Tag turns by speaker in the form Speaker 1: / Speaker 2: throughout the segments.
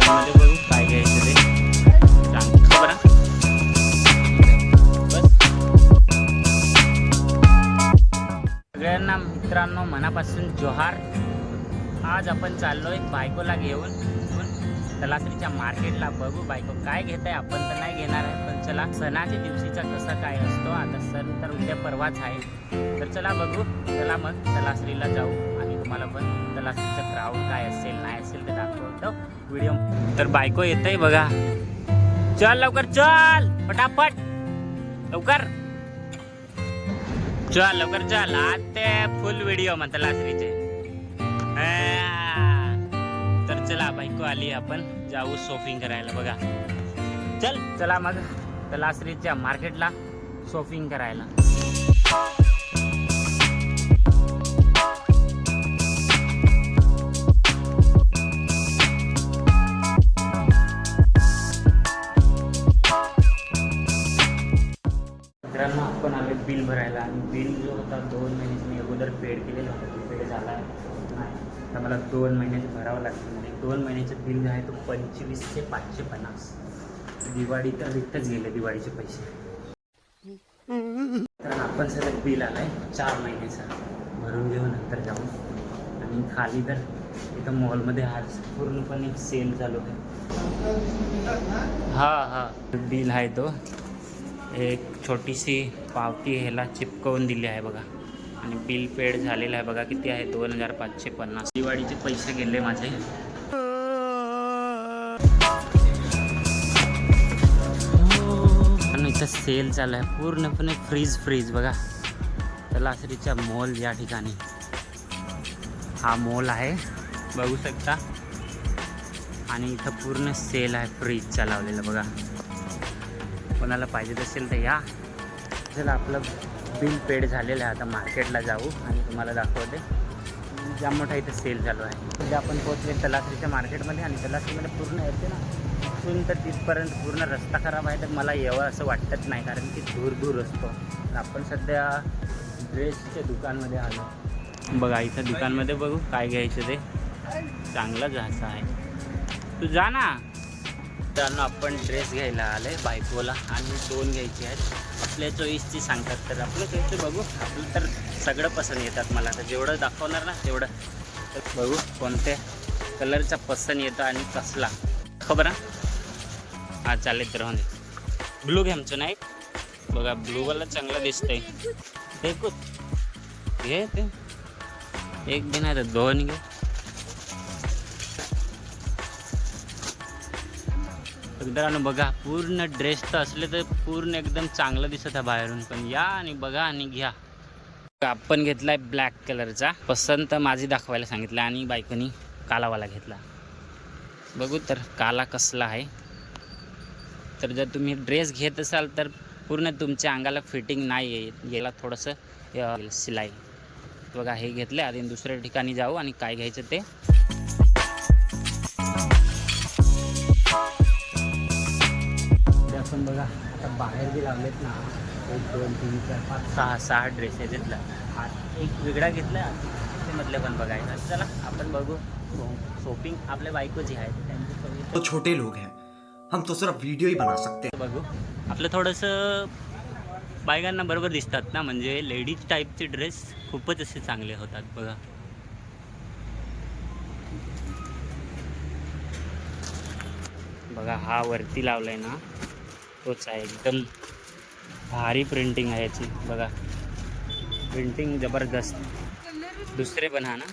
Speaker 1: दुकानमध्ये बघू काय घ्यायचं ते सांगतो बरं. बस सगळ्यांना मित्रांनो मनापासून जोहार. आज आपण चाललोय बायकोला घेऊन तलासरीच्या मार्केटला. बघू बायको काय घेत आहे. आपण तर नाही घेणार आहे, पण चला सणाच्या दिवशीचा कसा काय असतो. आता सण तर उद्या परवाच आहे, तर चला बघू. चला मग तलासरीला जाऊ आणि तुम्हाला पण तलासरीचं क्राऊड काय असेल नाही असेल ते दाखवतो व्हिडिओ. तर बायको येतंय बघा. चल लवकर चल, फटाफट लवकर चल, लवकर चल. आज ते फुल व्हिडिओ मग तलासरीचे. तर चला बायको आली, आपण जाऊ शॉपिंग करायला बघा. चल चला मग तलासरीच्या मार्केटला शॉपिंग करायला. मित्रांनो आपण आले बिल भरायला आणि बिल जो होता 2 महिन्याचे मी अगोदर पेड केलेला होता, तो पेड झाला नाही. तर मला 2 महिन्याचे भरावं लागतं. म्हणजे 2 महिन्याचे बिल आहे तो 2500 550. दिवाळी तर रिक्तच गेले दिवाळीचे पैसे. तर आपण सगळं बिल आलाय 4 महिन्याचा, भरून घेऊ नंतर जाऊ. आणि खाली तर इथं मॉलमध्ये आज पूर्णपणे सेल चालू आहे. हा बिल आहे तो. एक छोटीशी पावती ह्याला चिपकवून दिली आहे बघा. आणि बिल पेड झालेलं आहे बघा. किती आहे 2550. दिवाळीचे पैसे गेले माझे. आणि इथं सेल चालू आहे पूर्णपणे. फ्रीज बघा. तलासरीच्या मॉल या ठिकाणी हा मॉल आहे बघू शकता. आणि इथं पूर्ण सेल आहे फ्रीजचा लावलेला बघा. कोणाला पाहिजे असेल तर या. चला आपलं बिल पेड झालेलं आहे. आता मार्केटला जाऊ आणि तुम्हाला दाखवते. जाम मोठा इथे सेल चालू आहे. सध्या आपण पोहोचले तलासरीच्या मार्केटमध्ये. आणि तलासरीमध्ये पूर्ण येते ना इथून तर तिथपर्यंत पूर्ण रस्ता खराब आहे, तर मला यावं असं वाटत नाही, कारण की दूर असतो. तर आपण सध्या ड्रेसच्या दुकानमध्ये आलो बघा. इथं दुकानमध्ये बघू काय घ्यायचं ते. चांगलं जायचं आहे, तू जा ना. मित्रांनो आपण ड्रेस घ्यायला आले बायकोला आणि 2 घ्यायचे आहेत. आपल्या चॉईसची सांगतात, तर आपलं चॉईसचं बघू. आपलं तर सगळं पसंत येतात मला. तर जेवढं दाखवणार ना तेवढं बघू कोणत्या कलरचा पसंत येतं आणि कसला खबर आहे. हा चालेल तर राहून दे. ब्लू घे आमचं नाही बघा. ब्लूवाला चांगलं दिसतंय. ते घे ते एक बी नाही तर 2 घे. मित्रांनो बघा पूर्ण ड्रेस तर असले तर पूर्ण एकदम चांगलं दिसत आहे बाहेरून, पण या आणि बघा आणि घ्या. आपण घेतलाय ब्लॅक कलरचा. पसंत माझी दाखवायला सांगितलं आणि बायकोनी कालावाला घेतला. बघू तर काला कसला आहे. तर जर तुम्ही ड्रेस घेत असाल तर पूर्ण तुमच्या अंगाला फिटिंग नाही आहे, याला थोडंसं सिलाई बघा. हे घेतलं. आधी दुसऱ्या ठिकाणी जाऊ आणि काय घ्यायचं ते. आपण बघा आता बाहेर जे लावलेत ना 1 2 3 4 5 6 ड्रेस आहे. तिथला हा एक वेगळा घेतला ते मधले पण बघायचा. चला आपण बघू शॉपिंग. आपल्या बायको जी आहे त्यांची
Speaker 2: तो छोटे लोग हैं, हम तो सिर्फ वीडियो ही बना सकते हैं.
Speaker 1: बघू आपलं थोडंसं बायकांना बरोबर दिसतात ना, म्हणजे लेडीज टाईपचे ड्रेस खूपच असे चांगले होतात बघा. बघा हा वरती लावलाय ना तोच आहे. एकदम भारी प्रिंटिंग आहे याची बघा. प्रिंटिंग जबरदस्त. दुसरे पण हा ना.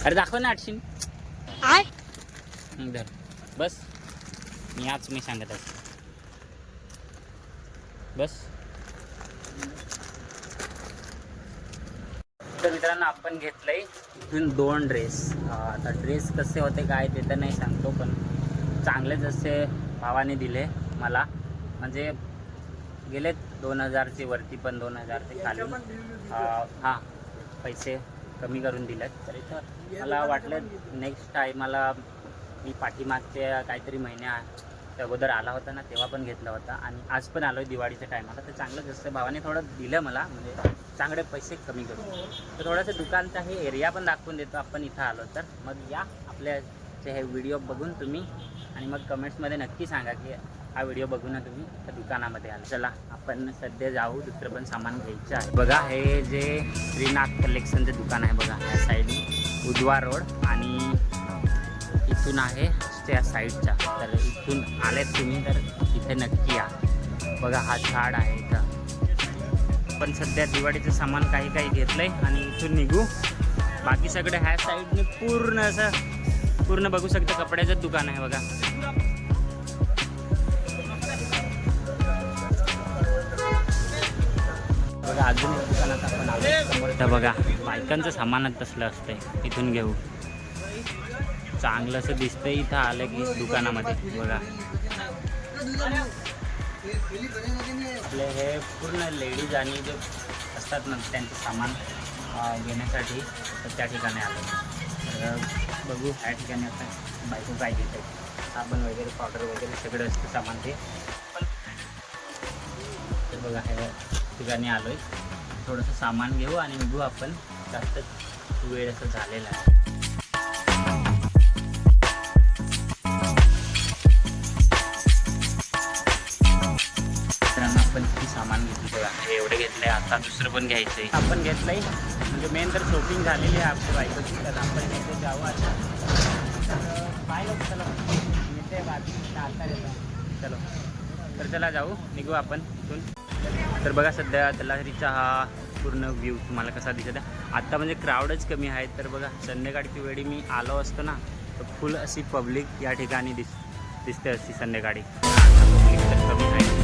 Speaker 1: अरे दाखव ना 800 धर बस. याच मी सांगत आहे बस. तर मित्रांनो आपण घेतलंय इथून 2 ड्रेस. आता ड्रेस कसे होते काय ते तर नाही सांगतो, पण चांगले जसे भावाने दिले मला. म्हणजे गेले 2000चे वरती पण 2000 ते खाली. हां पैसे कमी करून दिलेत. तर इथं मला वाटलं नेक्स्ट टाईमाला मी पाठीमागच्या काहीतरी त्या अगोदर आला होता ना तेव्हा पण घेतला होता आणि आज पण आलो आहे दिवाळीच्या टायमाला. तर चांगलंच असतं, भावाने थोडं दिलं मला, म्हणजे चांगले पैसे कमी करून. तर थोडंसं दुकानचा हे एरिया पण दाखवून देतो आपण इथं आलो तर. मग या आपल्याचे हे व्हिडिओ बघून तुम्ही आणि मग कमेंट्समध्ये नक्की सांगा की हा व्हिडिओ बघून ना तुम्ही त्या दुकानामध्ये आला. चला आपण सध्या जाऊ, दुसरं पण सामान घ्यायचं आहे. बघा हे जे श्रीनाथ कलेक्शनचं दुकान आहे बघा, ह्या साईडने उजवा रोड आणि इथून आहे त्या साईडच्या. तर इथून आलेत तुम्ही तर इथे नक्की या. बघा हा झाड आहे इथं. पण सध्या दिवाळीचं सामान काही काही घेतलं आहे आणि इथून निघू. बाकी सगळे ह्या साईडने पूर्ण असं पूर्ण बघू शकता कपड्याचं दुकान आहे बघा. बघा अजून एक दुकानात आपण आलो. तर बघा बायकांचं सामानच तसलं असतंय, इथून घेऊ. चांगलं असं दिसतंय इथं आलं की दुकानामध्ये. बघा आपले हे पूर्ण लेडीज आणि जे असतात ना त्यांचं सामान घेण्यासाठी तर त्या ठिकाणी आलो. तर बघू ह्या ठिकाणी आता बायको काय घेते, साबण वगैरे पावडर वगैरे सगळं असतं सामान ते. तर बघा ह्या ठिकाणी आलो आहे. थोडंसं सामान घेऊ आणि निघू आपण. जास्त वेळ असं झालेला आहे. आपण किती सामान घेतलं बघा, हे एवढे घेतले. आता दुसरं पण घ्यायचं आहे. आपण घेतलं आहे म्हणजे मेन तर शॉपिंग झालेली आहे आपल्या बायकोची. तर आपण इथे जाऊ आता. पाहिलं चलो येते बाकी चालता येतं. चलो तर चला जाऊ, निघू आपण इथून. तर बघा सध्या तलासरीचा हा पूर्ण व्ह्यू तुम्हाला कसा दिसत आहे. आत्ता म्हणजे क्राऊडच कमी आहे. तर बघा संध्याकाळची वेळी मी आलो असतो ना तर फुल अशी पब्लिक या ठिकाणी दिसते अशी संध्याकाळी. आता पब्लिक तर कमी आहे.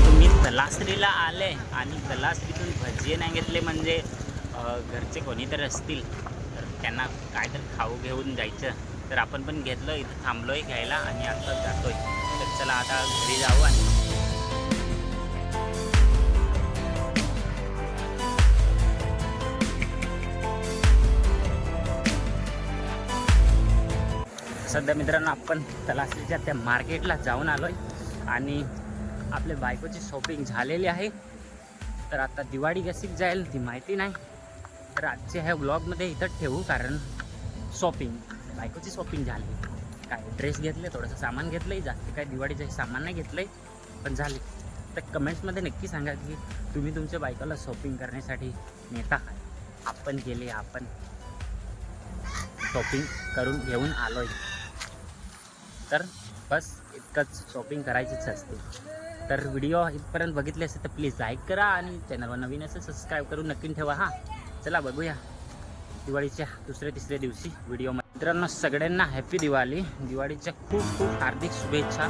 Speaker 1: तुम्ही तलासरीला आले आणि तलासरीतून भजी नाही घेतले म्हणजे घरचे कोणी तर असतील तर त्यांना काय तर खाऊ घेऊन जायचं. तर आपण पण घेतलं, इथं थांबलो आहे घ्यायला आणि आता जातोय. तर चला आता घरी जाऊ. आणि सध्या मित्रांनो आपण तलासरीच्या त्या मार्केटला जाऊन आलो आहे आणि आपल्या बायकोची शॉपिंग झालेली आहे. तर आता दिवाळी कशी जाईल ती माहिती नाही. तर आजच्या ह्या ब्लॉगमध्ये इथं ठेवू, कारण शॉपिंग बायकोची शॉपिंग झाली. काय ड्रेस घेतले, थोडंसं सामान घेतलं आहे, जास्त काय दिवाळीचं सामान नाही घेतलं आहे पण झाले. तर कमेंट्समध्ये नक्की सांगा की तुम्ही तुमच्या बायकोला शॉपिंग करण्यासाठी नेता काय. आपण गेले, आपण शॉपिंग करून घेऊन आलो आहे. तर बस इतकंच, शॉपिंग करायचीच असते. तर व्हिडिओ इथपर्यंत बघितले असेल तर प्लीज लाईक करा आणि चॅनलवर नवीन असेल सबस्क्राईब करून नक्की ठेवा. हां चला बघूया दिवाळीच्या दुसऱ्या तिसऱ्या दिवशी व्हिडिओ. मित्रांनो सगळ्यांना हॅपी दिवाळी. दिवाळीच्या खूप खूप हार्दिक शुभेच्छा.